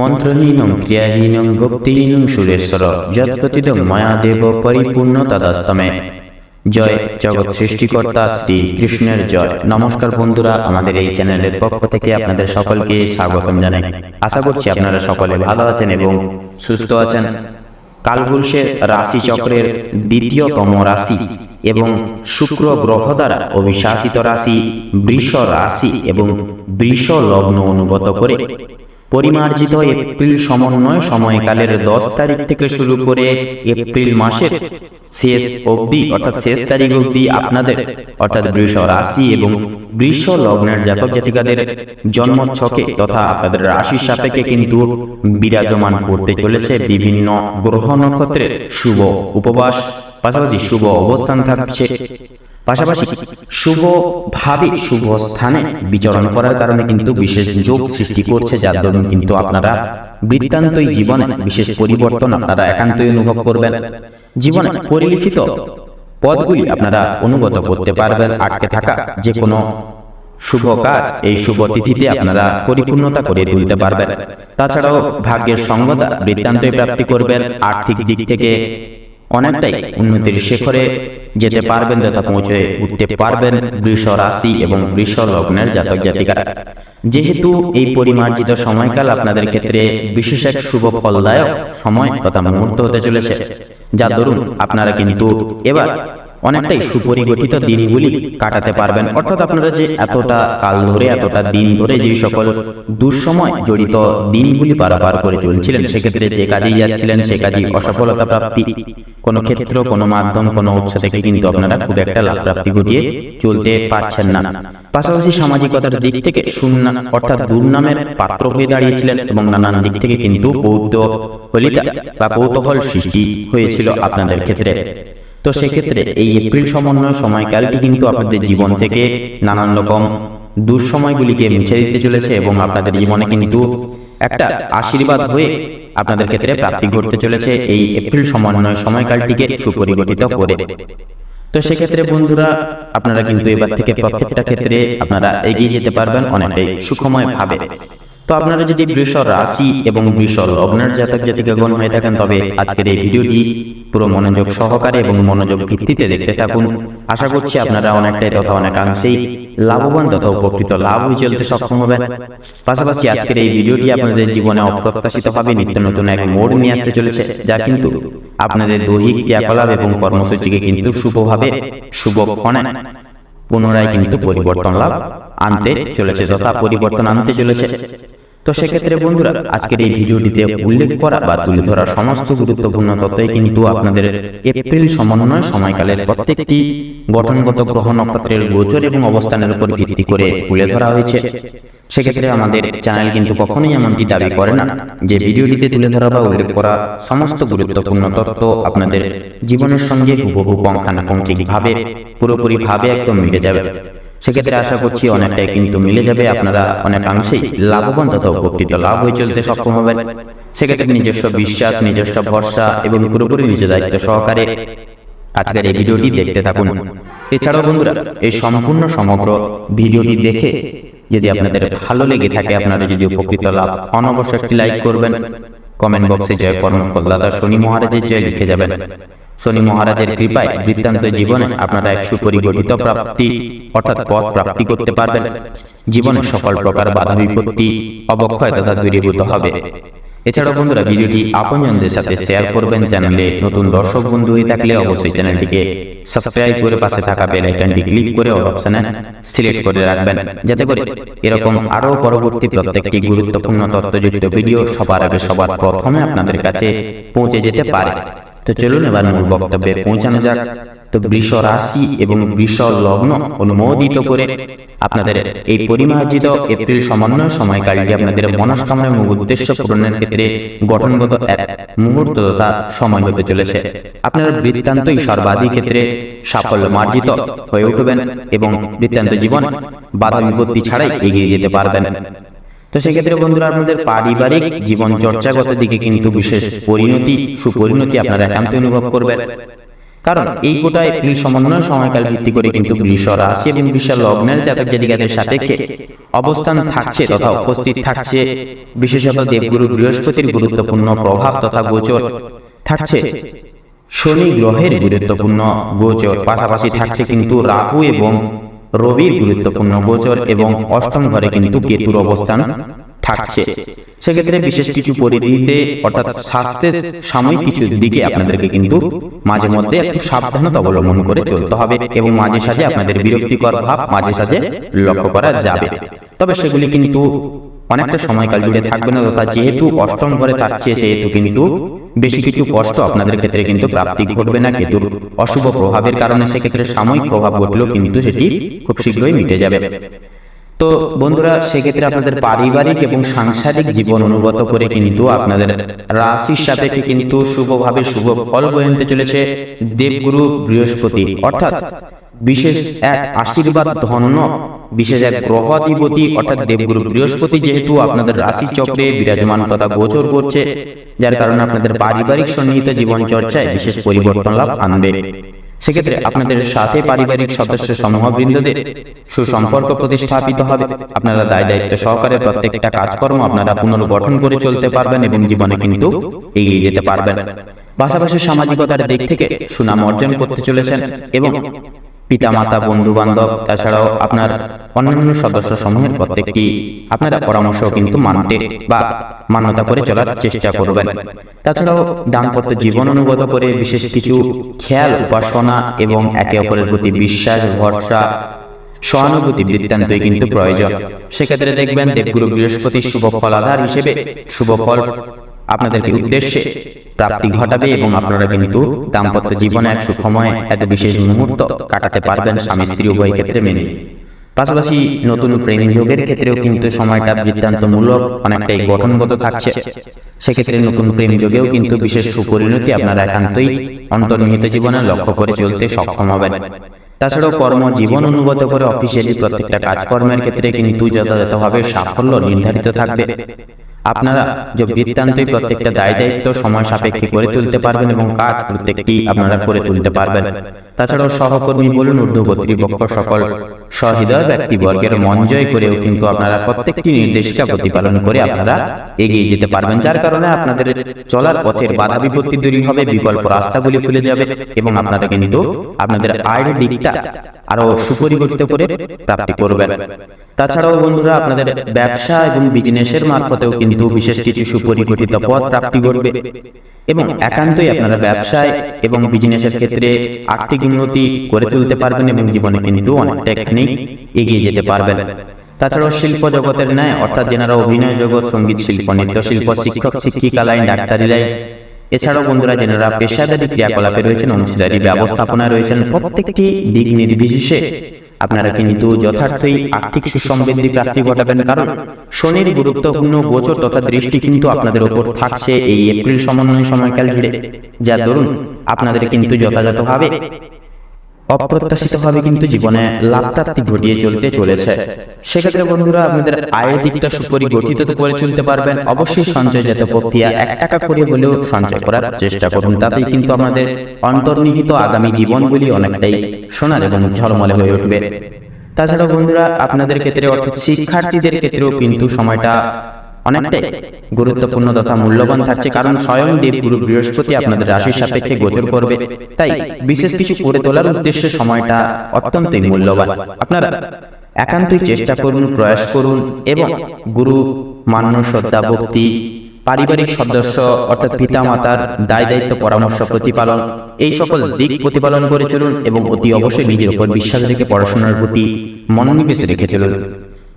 মন্ত্রহীনং ক্রিয়াহীনং ভক্তিহীনং সুরেশ্বর যৎপতিদং মায়াদেব পরিপূর্ণ তদস্তমে। জয় জগৎ সৃষ্টিকর্তা শ্রী কৃষ্ণের জয়। নমস্কার বন্ধুরা, আমাদের এই চ্যানেলের পক্ষ থেকে আপনাদের সকলকে স্বাগতম জানাই। আশা করছি আপনারা সকলে ভালো আছেন এবং সুস্থ আছেন। কালপুরুষের রাশি চক্রের দ্বিতীয়তম রাশি এবং শুক্র গ্রহ দ্বারা অভিশাসিত রাশি বৃষ রাশি এবং বৃষ লগ্ন অনুগত করে পরিমার্জিত এপ্রিল সমন্বয় সময়কালের 10 তারিখ থেকে শুরু করে এপ্রিল মাসের শেষ অবধি অর্থাৎ শেষ তারিখ অবধি আপনাদের অর্থাৎ বৃষ রাশি এবং বৃষ লগ্নের জাতক জাতিকাদের জন্মছকে তথা আপনাদের রাশির সাপেক্ষে কিন্তু বিরাজমান করতে চলেছে বিভিন্ন গ্রহ নক্ষত্রের শুভ উপবাস, পাশাপাশি শুভ অবস্থান থাকছে, পাশাপাশি শুভভাবে শুভ স্থানে বিচরণ করার কারণে কিন্তু বিশেষ যোগ সৃষ্টি করছে, যার দরুন কিন্তু আপনারা বৃত্তান্তই জীবনে বিশেষ পরিবর্তন আপনারা একান্তই অনুভব করবেন। জীবনে পরিলিখিত পদগুলি আপনারা অনুগত করতে পারবেন। আটকে থাকা যে কোনো শুভ কাজ এই শুভ তিথিতে আপনারা পরিপূর্ণতা করে তুলতে পারবেন। তাছাড়াও ভাগ্যের সঙ্গতা বৃত্তান্তই প্রাপ্তি করবেন। আর্থিক দিক থেকে অনেকটাই উন্নতির শিখরে যেতে পারবেন তথা পৌঁছে উঠতে পারবেন বৃষ রাশি এবং বৃষ লগ্নের জাতক জাতিকারা। যেহেতু এই পরিমার্জিত সময়কাল আপনাদের ক্ষেত্রে বিশেষ এক শুভ ফলদায়ক সময় তথা মুহূর্ত হতে চলেছে, যার দরুন আপনারা কিন্তু এবার অনেকটাই সুপরিগঠিত দিনগুলি কাটাতে পারবেন। অর্থাৎ আপনারা যে এতটা কাল ধরে এতটা দিন ধরে যে সকল দুঃসময় জড়িত দিনগুলি পারাপার করে চলছিলেন, সেক্ষেত্রে যে কাজেই যাচ্ছিলেন সে কাজেই অসফলতা প্রাপ্তি, কোনো ক্ষেত্র কোনো মাধ্যম কোনো উৎস থেকে কিন্তু আপনারা খুব একটা লাভ প্রাপ্তি ঘটিয়ে চলতে পারছেন না। পাশাপাশি সামাজিকতার দিক থেকে শূন্য অর্থাৎ দুর্নামের পাত্র হয়ে দাঁড়িয়েছিলেন এবং নানান দিক থেকে কিন্তু কৌতূহল সৃষ্টি হয়েছিল আপনাদের ক্ষেত্রে। তো সেক্ষেত্রে এই এপ্রিল সমন্বয় সময়কালটি কিন্তু আপনাদের জীবন থেকে নানান রকম দুঃসময়গুলিকে মুছে দিতে চলেছে এবং আপনাদের জীবনে কিন্তু একটা আশীর্বাদ হয়ে আপনাদের ক্ষেত্রে প্রাপ্তি ঘটতে চলেছে এই এপ্রিল সমন্বয় সময়কালটিকে সুপরিগঠিত করে। তো সেক্ষেত্রে বন্ধুরা আপনারা কিন্তু এবার থেকে প্রত্যেকটা ক্ষেত্রে আপনারা এগিয়ে যেতে পারবেন অনেকটাই সুখময় ভাবে। তো আপনারা যদি বৃষ রাশি এবং বৃষ লগ্নের জাতক জাতিকাগণ হয়ে থাকেন, তবে আজকের এই ভিডিওটি পুরো মনোযোগ সহকারে এবং মনোযোগ ভিত্তিতে দেখতে থাকুন। আশা করছি আপনারা অনেকটাই তথা অনেকাংশেই লাভবান তথা উপকৃত লাভ হয়ে চলতে সক্ষম হবেন। পাশাপাশি আজকের এই ভিডিওটি আপনাদের জীবনে অপ্রত্যাশিতভাবে নিত্য নতুন এক মোড় নিয়ে আসতে চলেছে, যা কিন্তু আপনাদের দৈহিক ক্রিয়াকলাপ এবং কর্মসূচিকে কিন্তু শুভভাবে শুভক্ষণে পুনরায় কিন্তু পরিবর্তন লাভ আনতে চলেছে তথা পরিবর্তন আনতে চলেছে। তো সেক্ষেত্রে বন্ধুরা আজকের এই ভিডিওটিতে উল্লেখ করা বা তুলে ধরা সমস্ত গুরুত্বপূর্ণ তথ্যই কিন্তু আপনাদের এপ্রিল সমন্বয় সময়কালের প্রত্যেকটি গঠনগত গ্রহ নক্ষত্রের গোচর এবং অবস্থানের উপর ভিত্তি করে তুলে ধরা হয়েছে। সেক্ষেত্রে আমাদের চ্যানেল কিন্তু কখনোই এমনটি দাবি করে না যে ভিডিওটিতে তুলে ধরা বা উল্লেখ করা সমস্ত গুরুত্বপূর্ণ তথ্য আপনাদের জীবনের সঙ্গে হুবহু পুঙ্খানুপুঙ্খিকভাবে পুরোপুরিভাবে একদম মিলে যাবে। সেক্ষেত্রে আশা করছি অনেকটাই কিন্তু মিলে যাবে, আপনারা অনেকাংশেই লাভবান তথা উপকৃত লাভ হয়ে চলতে সক্ষম হবেন। সেক্ষেত্রে নিজস্ব বিশ্বাস, নিজস্ব ভরসা এবং পুরোপুরি নিজ দায়িত্ব সহকারে আজকের এই ভিডিওটি দেখতে থাকুন। এছাড়াও বন্ধুরা এই সম্পূর্ণ সমগ্র ভিডিওটি দেখে যদি আপনাদের ভালো লেগে থাকে, আপনারা যদি উপকৃত লাভ হন, অবশ্যই একটি লাইক করবেন। কমেন্ট বক্সে জয় কর্মফলদাতা শনি মহারাজের জয় লিখে যাবেন। শনি মহারাজের কৃপায় বৃত্তান্ত জীবনে আপনারা এক সুপরিগঠিত প্রাপ্তি অর্থাৎ পথ প্রাপ্তি করতে পারবেন। জীবনে সকল প্রকার বাধা বিপত্তি অবক্ষয় তথা দূরীভূত হবে। এছাড়াও বন্ধুরা ভিডিওটি আপনজনদের সাথে শেয়ার করবেন। চ্যানেলে নতুন দর্শক বন্ধু হয়ে থাকলে অবশ্যই চ্যানেলটিকে সাবস্ক্রাইব করে পাশে থাকা বেল আইকনটি ক্লিক করে অল অপশনে সিলেক্ট করে রাখবেন, যাতে করে এরকম আরও পরবর্তী প্রত্যেকটি গুরুত্বপূর্ণ তথ্যযুক্ত ভিডিও সবার আগে সবার প্রথমে আপনাদের কাছে পৌঁছে যেতে পারে। তো চলুন এবার মূল বক্তব্যে পৌঁছানো যাক। তো বৃষ রাশি এবং বৃষ লগ্ন অনুমোদিত করে আপনাদের এই পরিমার্জিত এপ্রিল সমন্বয় সময়কালটি আপনাদের মনস্কামনা এবং উদ্দেশ্য পূরণের ক্ষেত্রে গঠনগত এক মুহূর্ত তথা সময় হতে চলেছে। আপনারা বৃত্তান্তই সর্বাধিক ক্ষেত্রে সাফল্য মার্জিত হয়ে উঠবেন এবং বৃত্তান্ত জীবন বাধা বিপত্তি ছাড়াই এগিয়ে যেতে পারবেন। তো সেক্ষেত্রে বন্ধুরা আপনাদের পারিবারিক জীবন চর্চাগত দিকে কিন্তু বিশেষ সুপরিণতি আপনারা একান্ত অনুভব করবেন। কারণ এই গোটা এপ্রিল সমন্বয় সময়কাল ভিত্তি করে কিন্তু বৃষ রাশি এবং বৃষ লগ্নের জাতক জাতিকাদের সাপেক্ষে অবস্থান থাকছে তথা উপস্থিত থাকছে বিশেষত দেবগুরু বৃহস্পতির গুরুত্বপূর্ণ প্রভাব তথা গোচর থাকছে শনি গ্রহের গুরুত্বপূর্ণ গোচর, পাশাপাশি থাকছে কিন্তু রাহু এবং রবির গুরুত্বপূর্ণ গোচর এবং অষ্টম ঘরে কিন্তু কেতুর অবস্থান থাকছে। সেক্ষেত্রে বিশেষ কিছু পরিধিতে অর্থাৎ স্বাস্থ্যের সাময়িক কিছু দিকে আপনাদেরকে কিন্তু মাঝে মধ্যে একটু সাবধানতা অবলম্বন করে চলতে হবে এবং মাঝে সাঝে আপনাদের বিরক্তিকর ভাব মাঝে সাঝে লক্ষ্য করা যাবে, তবে সেগুলি কিন্তু অনেকটা সময়কাল জুড়ে থাকবে না, তথা যেহেতু অষ্টম ঘরে থাকছে সেহেতু কিন্তু বেশি কিছু কষ্ট আপনাদের ক্ষেত্রে কিন্তু প্রাপ্তি ঘটবে না কেতুর অশুভ প্রভাবের কারণে। সেক্ষেত্রে সাময়িক প্রভাব ঘটলেও কিন্তু সেটি খুব শীঘ্রই মিটে যাবে। তো বন্ধুরা, সেক্ষেত্রে আপনাদের পারিবারিক এবং সাংসারিক জীবন অনুগত করে কিন্তু আপনাদের রাশির সাপেক্ষে কিন্তু শুভভাবে শুভ ফল বয়ে আনতে চলেছে দেবগুরু বৃহস্পতি, অর্থাৎ বিশেষ এক আশীর্বাদ ধন্য বিশেষ এক গ্রহাধিপতি অর্থাৎ দেবগুরু বৃহস্পতি যেহেতু আপনাদের রাশি চক্রে বিরাজমান তথা গোচর করছে, যার কারণে আপনাদের পারিবারিক সন্নিহিত জীবন চর্চায় বিশেষ পরিবর্তন লাভ আনবে। সেক্ষেত্রে আপনাদের সাথে পারিবারিক সদস্য সমূহবৃন্দদের সুসম্পর্ক প্রতিস্থাপিত হবে। আপনারা দায় দায়িত্ব সহকারে প্রত্যেকটা কাজকর্ম আপনারা পুনর্গঠন করে চলতে পারবেন এবং জীবনে কিন্তু এগিয়ে যেতে পারবেন। পাশাপাশি সামাজিকতার দিক থেকে সুনাম অর্জন করতে চলেছেন এবং পিতামাতা, বন্ধু বান্ধব, তাছাড়াও আপনার অন্যান্য সদস্য সমূহের প্রত্যেকটি আপনারা পরামর্শ কিন্তু মানতে বা মান্যতা করে চলার চেষ্টা করবেন। তাছাড়াও দাম্পত্য জীবন অনুগত করে বিশেষ কিছু খেয়াল, উপাসনা এবং একে অপরের প্রতি বিশ্বাস, ভরসা, সহানুভূতি বৃত্তান্তই কিন্তু প্রয়োজন। সেক্ষেত্রে দেখবেন দেবগুরু বৃহস্পতির শুভ ফলাধার হিসেবে শুভ ফল আপনাদেরকে উদ্দেশ্যে প্রাপ্তি ঘটাবে এবং আপনারা কিন্তু দাম্পত্য জীবনে এক সুখময় এক বিশেষ মুহূর্ত কাটাতে পারবেন স্বামী স্ত্রী উভয় ক্ষেত্রে মেনে। পাশাপাশি নতুন প্রেম যোগের ক্ষেত্রেও কিন্তু সময়টা বৃত্তান্তমূলক অনেকটাই গঠনগত থাকছে। সেক্ষেত্রে নতুন প্রেম যোগেও কিন্তু বিশেষ সুপরিণতি আপনারা একান্তই অন্তর্নিহিত জীবনে লক্ষ্য করে চলতে সক্ষম হবেন। তাছাড়াও কর্মজীবন অনুগত করে অফিসিয়ালি প্রত্যেকটা কাজকর্মের ক্ষেত্রে কিন্তু যথাযথভাবে সাফল্য নির্ধারিত থাকবে। আপনারা যে বৃত্তান্তই প্রত্যেকটা দায় দায়িত্ব সময় সাপেক্ষে করে তুলতে পারবেন এবং কাজ প্রত্যেকটি আপনারা করে তুলতে পারবেন। তাছাড়াও সহকর্মী বলুন, ঊর্ধ্ব কর্তৃপক্ষ, সকল সহৃদয় ব্যক্তিবর্গের মন জয় করেও কিন্তু আপনারা প্রত্যেকটি নির্দেশিকা প্রতিপালন করে আপনারা এগিয়ে যেতে পারবেন, যার কারণে আপনাদের চলার পথের বাধা বিপত্তি দূর হবে, বিকল্প রাস্তাগুলি খুলে যাবে এবং আপনারা কিন্তু আপনাদের আয়ের দিকটা আরো সুপরিবর্তিত করে প্রাপ্তি করবেন। তাছাড়াও বন্ধুরা, আপনাদের ব্যবসা এবং বিজনেসের মারফতেও কিন্তু বিশেষ কিছু সুপরিগঠিত পথ প্রাপ্তি ঘটবে এবং একান্তই আপনারা ব্যবসায় এবং বিজনেসের ক্ষেত্রে আর্থিক উন্নতি করে তুলতে পারবেন এবং জীবনে কিন্তু অনেকটাখানি এগিয়ে যেতে পারবেন। তাছাড়াও শিল্প জগতের ন্যায় অর্থাৎ যেনারা অভিনয় জগৎ, সঙ্গীত শিল্প, নৃত্য শিল্প, শিক্ষক শিক্ষিকা লাইন, ডাক্তারি লাইন, এছাড়াও বন্ধুরা যেনারা পেশাদারী ক্রিয়াকলাপে রয়েছেন, অংশীদারি ব্যবস্থাপনায় রয়েছেন, প্রত্যেকটি দিক নির্বিশেষে আপনারা কিন্তু যথার্থই আর্থিক সুসমৃদ্ধি প্রাপ্তি ঘটাবেন, কারণ শনির গুরুত্বপূর্ণ গোচর তথা দৃষ্টি কিন্তু আপনাদের ওপর থাকছে এই এপ্রিল সমন্বয় সময়কাল জুড়ে, যার দরুন আপনাদের কিন্তু যথাযথভাবে অপ্রত্যাশিতভাবে কিন্তু জীবনে লাভ প্রাপ্তি ঘটিয়ে চলতে চলেছে। সেক্ষেত্রে বন্ধুরা, আপনাদের আয়ের দিকটা সুপরিগঠিত করে চলতে পারবেন। অবশ্যই সঞ্চয়জাত প্রক্রিয়া 1 টাকা করে হলেও সঞ্চয় করার চেষ্টা করুন, তাতেই কিন্তু আমাদের অন্তর্নিহিত আগামী জীবনগুলি অনেকটাই সোনার এবং ঝলমলে হয়ে উঠবে। তাছাড়া বন্ধুরা, আপনাদের ক্ষেত্রে অর্থাৎ শিক্ষার্থীদের ক্ষেত্রেও কিন্তু সময়টা অনেকটাই গুরুত্বপূর্ণ তথা মূল্যবান থাকছে, কারণ স্বয়ং দেবগুরু বৃহস্পতি আপনাদের রাশির সাপেক্ষে গোচর করবে। তাই বিশেষ কিছু করে তোলার উদ্দেশ্যে সময়টা অত্যন্তই মূল্যবান। আপনারা একান্তই চেষ্টা করুন, প্রয়াস করুন এবং গুরু মান্য, শ্রদ্ধা, ভক্তি, পারিবারিক সদস্য অর্থাৎ পিতা মাতার দায় দায়িত্ব, পরামর্শ প্রতিপালন, এই সকল দিক প্রতিপালন করে চলুন এবং অতি অবশ্যই নিজের উপর বিশ্বাস রেখে পড়াশোনার প্রতি মনোনিবেশ রেখে চলুন।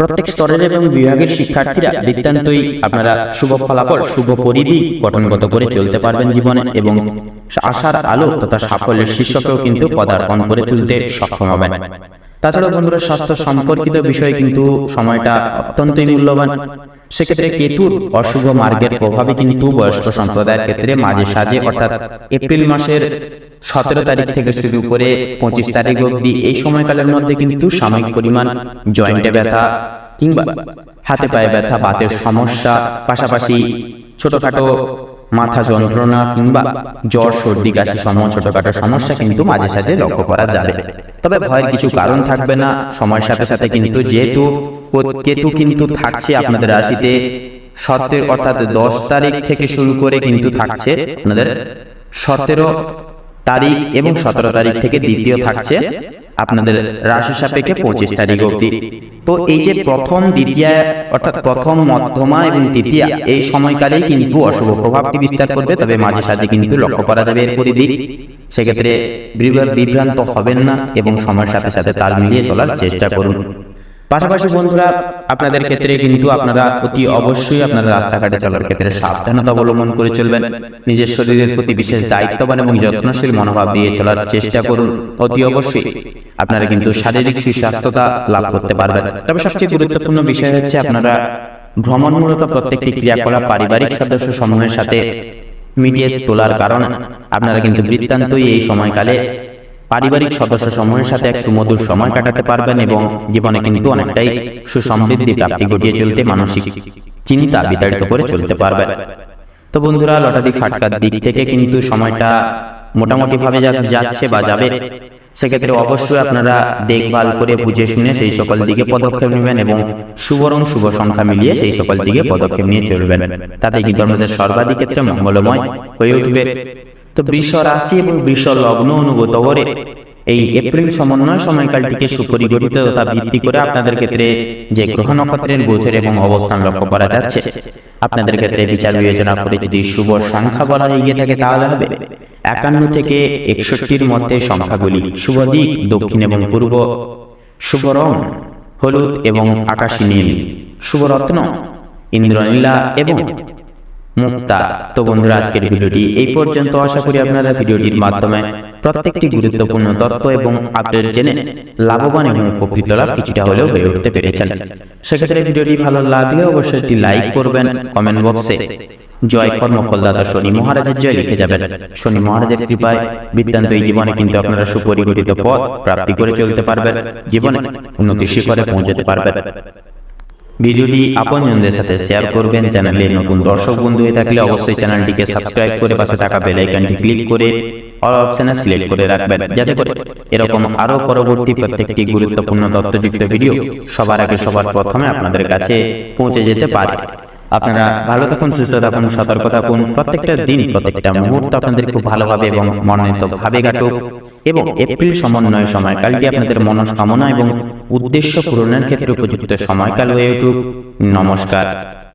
প্রত্যেক স্তরের এবং বিভাগের শিক্ষার্থীরা নিতান্তই আপনারা শুভ ফলাফল, শুভ পরিধি গঠনগত করে চলতে পারবেন জীবনে এবং আশার আলো তথা সাফল্যের শীর্ষকেও কিন্তু পদার্পণ করে তুলতে সক্ষম হবেন। তাছাড়া বন্ধুরা, স্বাস্থ্য সম্পর্কিত বিষয়ে কিন্তু সময়টা অত্যন্তই মূল্যবান। সেক্ষেত্রে কেতুর অশুভ মার্গের প্রভাবে কিন্তু বয়স্ক সম্প্রদায়ের ক্ষেত্রে মাঝে সাঝে অর্থাৎ এপ্রিল মাসের 17 তারিখ থেকে শুরু করে 25 তারিখ অবধি এই সময়কালের মধ্যে কিন্তু সাময়িক পরিমাণ জয়েন্টে ব্যথা কিংবা হাতে পায়ে ব্যথা, বাতের সমস্যা, পাশাপাশি ছোটখাটো মাথা যন্ত্রণা কিংবা জ্বর সর্দি কাশি সম ছোটখাটো সমস্যা কিন্তু মাঝে সাঝে লক্ষ্য করা যাবে। তবে ভয়ের কিছু কারণ থাকবে না। সময়ের সাথে সাথে কিন্তু যেহেতু কেতু কিন্তু থাকছে আপনাদের রাশিতে 17 অর্থাৎ 10 তারিখ থেকে শুরু করে কিন্তু থাকছে আপনাদের 17 তারিখ এবং 17 তারিখ থেকে দ্বিতীয় থাকছে আপনাদের রাশি সাপেক্ষে 25 তারিখ অবধি। তো এই যে প্রথম দ্বিতীয় অর্থাৎ প্রথম মধ্যমা এবং তৃতীয়া এই সময়কালেই কিন্তু অশুভ প্রভাবটি বিস্তার করবে। তবে মাঝে সাঝে কিন্তু লক্ষ্য করা যাবে এর পরিদিক। সেক্ষেত্রে বিভ্রান্ত হবেন না এবং সময়ের সাথে সাথে তাল মিলিয়ে চলার চেষ্টা করুন। পাশাপাশি বন্ধুরা, আপনাদের ক্ষেত্রে কিন্তু আপনারা অতি অবশ্যই আপনারা রাস্তাঘাটে চলার ক্ষেত্রে সাবধানতা অবলম্বন করে চলবেন। নিজের শরীরের প্রতি বিশেষ দায়িত্ববান এবং যত্নশীল মনোভাব দিয়ে চলার চেষ্টা করুন। অতি অবশ্যই আপনারা কিন্তু শারীরিক সুস্বাস্থ্যতা লাভ করতে পারবেন। তবে সবচেয়ে গুরুত্বপূর্ণ বিষয় হচ্ছে আপনারা ভ্রমণমূলক প্রত্যেকটি ক্রিয়াকলাপ পারিবারিক সদস্য সমূহের সাথে মিটিয়ে তোলার কারণে আপনারা কিন্তু বৃত্তান্তই এই সময়কালে পারিবারিক সদস্য সমূহের সাথে এক সুমধুর সময় কাটাতে পারবেন এবং জীবনে কিন্তু অনেকটাই সুসমৃদ্ধি প্রাপ্তি ঘটিয়ে চলতে মানসিক চিন্তা বিতাড়িত করে চলতে পারবেন। তো বন্ধুরা, লটারি ফাটকার দিক থেকে কিন্তু সময়টা মোটামুটি ভাবে যাচ্ছে বা যাবে। সেক্ষেত্রে অবশ্যই আপনারা দেখভাল করে বুঝে শুনে সেই সকল দিকে পদক্ষেপ নেবেন এবং শুভ রং শুভ সংখ্যা মিলিয়ে সেই সকল দিকে পদক্ষেপ নিয়ে চলবেন। তাতে কিন্তু আমাদের সর্বাধিক ক্ষেত্রে মঙ্গলময় হয়ে উঠবে। তো বৃষ রাশি এবং বৃষ লগ্ন অনুগত করে এই এপ্রিল সমন্বয় সময়কালটিকে সুপরিগঠিত তথা ভিত্তি করে আপনাদের ক্ষেত্রে যে গ্রহ নক্ষত্রের গোচর এবং অবস্থান লক্ষ্য করা যাচ্ছে, আপনাদের ক্ষেত্রে বিচার বিবেচনা করে যদি শুভ সংখ্যা বলা এগিয়ে থাকে তাহলে হবে 51 থেকে 61-র মধ্যে সংখ্যাগুলি। শুভ দিক দক্ষিণ এবং পূর্ব, শুভ রং হলুদ এবং আকাশী নীল, শুভ রত্ন ইন্দ্রনীলা এবং মুক্তা। তো বন্ধুরা, আজকের ভিডিওটি এই পর্যন্ত। আশা করি আপনারা ভিডিওটির মাধ্যমে প্রত্যেকটি গুরুত্বপূর্ণ তথ্য এবং আপডেট জেনে লাভবান এবং উপকৃত লাভ কিছুটা হলেও হয়ে উঠতে পেরেছেন। সেক্ষেত্রে ভিডিওটি ভালো লাগলে অবশ্যই একটি লাইক করবেন, কমেন্ট বক্সে জয় কর্মফলদাতা শনি মহারাজের জয় লিখে যাবেন। শনি মহারাজের কৃপায় বৃত্তান্ত এই জীবনে কিন্তু আপনারা সুপরিগঠিত পথ প্রাপ্তি করে চলতে পারবেন, জীবনে উন্নতির শিখরে পৌঁছাতে পারবেন। ভিডিওটি আপনজনদের সাথে শেয়ার করবেন। চ্যানেলে নতুন দর্শক বন্ধু হয়ে থাকলে অবশ্যই চ্যানেলটিকে সাবস্ক্রাইব করে পাশে থাকা বেল আইকনটি ক্লিক করে অল অপশনে সিলেক্ট করে রাখবেন, যাতে করে এরকম আরো পরবর্তী প্রত্যেকটি গুরুত্বপূর্ণ তথ্যযুক্ত ভিডিও সবার আগে সবার প্রথমে আপনাদের কাছে পৌঁছে যেতে পারে। আপনারা ভালো থাকুন, সুস্থ থাকুন, সতর্ক থাকুন। প্রত্যেকটা দিন প্রত্যেকটা মুহূর্ত আপনাদের খুব ভালোভাবে এবং মনোনীত ভাবে কাটুক এবং এপ্রিল সমন্বয় সময়কালটি আপনাদের মনস্কামনা এবং উদ্দেশ্য পূরণের ক্ষেত্রে উপযুক্ত সময়কাল হয়ে উঠুক। নমস্কার।